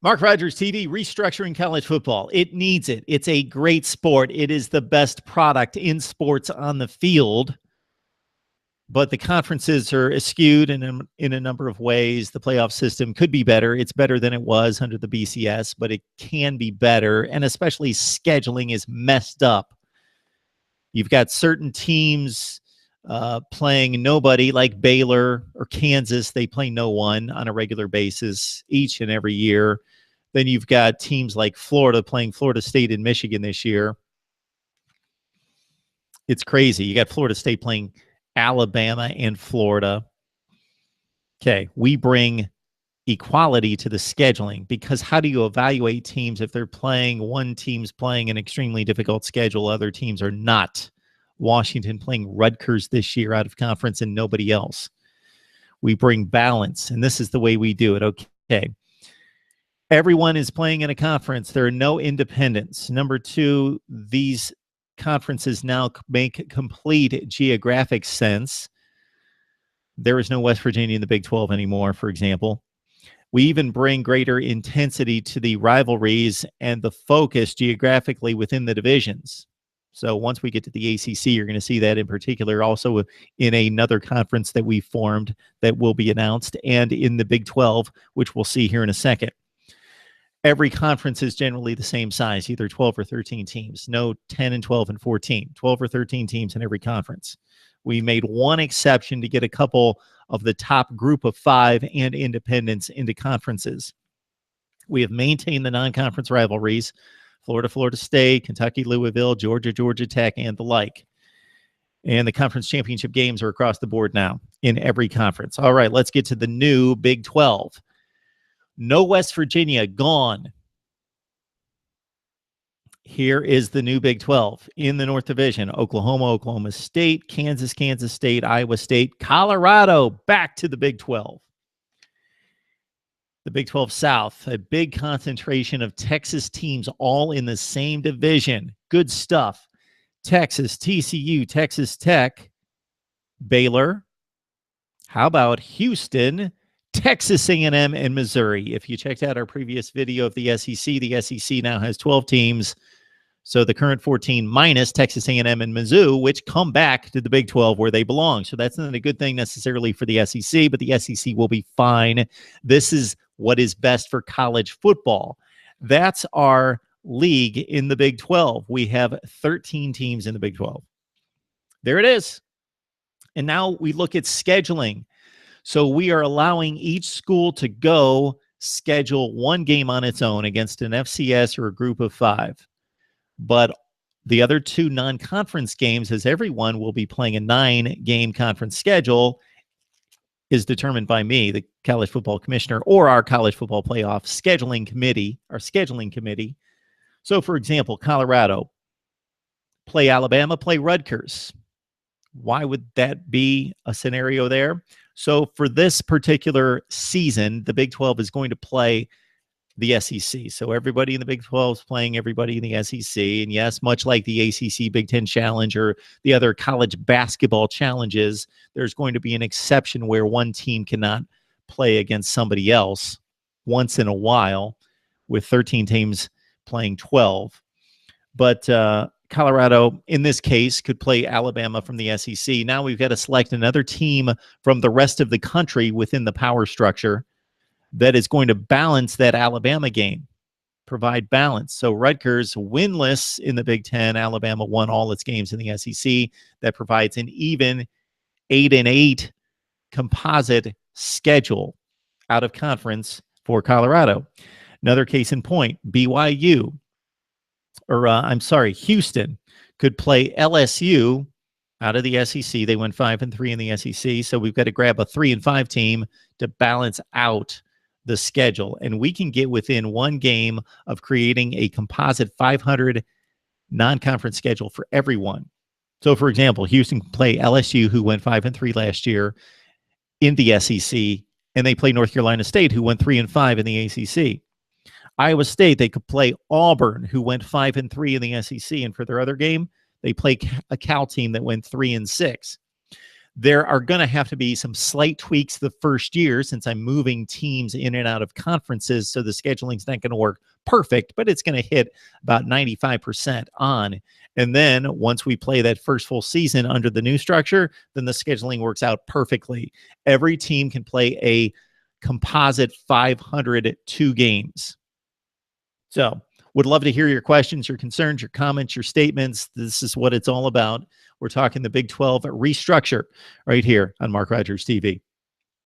Mark Rogers TV, restructuring college football. It needs it. It's a great sport. It is the best product in sports on the field. But the conferences are skewed in a number of ways. The playoff system could be better. It's better than it was under the BCS, but it can be better. And especially scheduling is messed up. You've got certain teams playing nobody, like Baylor or Kansas. They play no one on a regular basis each and every year. Then you've got teams like Florida playing Florida State and Michigan this year. It's crazy. You got Florida State playing Alabama and Florida. Okay, we bring equality to the scheduling, because how do you evaluate teams if they're playing, one team's playing an extremely difficult schedule, other teams are not? Washington playing Rutgers this year out of conference and nobody else. We bring balance, and this is the way we do it. Okay. Everyone is playing in a conference. There are no independents. Number two, these conferences now make complete geographic sense. There is no West Virginia in the Big 12 anymore, for example. We even bring greater intensity to the rivalries and the focus geographically within the divisions. So once we get to the ACC, you're going to see that in particular also in another conference that we formed that will be announced, and in the Big 12, which we'll see here in a second. Every conference is generally the same size, either 12 or 13 teams. No 10 and 12 and 14. 12 or 13 teams in every conference. We made one exception to get a couple of the top group of five and independents into conferences. We have maintained the non-conference rivalries: Florida, Florida State, Kentucky, Louisville, Georgia, Georgia Tech, and the like. And the conference championship games are across the board now in every conference. All right, let's get to the new Big 12. No West Virginia, gone. Here is the new Big 12. In the North Division: Oklahoma, Oklahoma State, Kansas, Kansas State, Iowa State, Colorado, back to the Big 12. The Big 12 South, a big concentration of Texas teams all in the same division. Good stuff. Texas, TCU, Texas Tech, Baylor. How about Houston, Texas A&M, and Missouri? If you checked out our previous video of the SEC now has 12 teams. So the current 14 minus Texas A&M and Mizzou, which come back to the Big 12 where they belong. So that's not a good thing necessarily for the SEC, but the SEC will be fine. This is what is best for college football. That's our league in the Big 12. We have 13 teams in the Big 12. There it is. And now we look at scheduling. So we are allowing each school to go schedule one game on its own against an FCS or a group of five. But the other two non-conference games, as everyone will be playing a 9-game conference schedule, is determined by me, the college football commissioner, or our college football playoff scheduling committee, our scheduling committee. So, for example, Colorado, play Alabama, play Rutgers. Why would that be a scenario there? So for this particular season, the Big 12 is going to play the SEC. So everybody in the Big 12 is playing everybody in the SEC. And yes, much like the ACC Big Ten Challenge or the other college basketball challenges, there's going to be an exception where one team cannot play against somebody else once in a while, with 13 teams playing 12. But Colorado, in this case, could play Alabama from the SEC. Now we've got to select another team from the rest of the country within the power structure that is going to balance that Alabama game, provide balance. So Rutgers, winless in the Big Ten. Alabama won all its games in the SEC. That provides an even 8-8 composite schedule out of conference for Colorado. Another case in point, Houston could play LSU out of the SEC. They went 5-3 in the SEC. So we've got to grab a 3-5 team to balance out the schedule. And we can get within one game of creating a composite 500 non-conference schedule for everyone. So, for example, Houston can play LSU, who went 5-3 last year in the SEC, and they play North Carolina State, who went 3-5 in the ACC. Iowa State, they could play Auburn, who went 5-3 in the SEC, and for their other game, they play a Cal team that went 3-6. There are going to have to be some slight tweaks the first year since I'm moving teams in and out of conferences. So the scheduling's not going to work perfect, but it's going to hit about 95% on. And then once we play that first full season under the new structure, then the scheduling works out perfectly. Every team can play a composite 502 games. So would love to hear your questions, your concerns, your comments, your statements. This is what it's all about. We're talking the Big 12 restructure right here on Mark Rogers TV.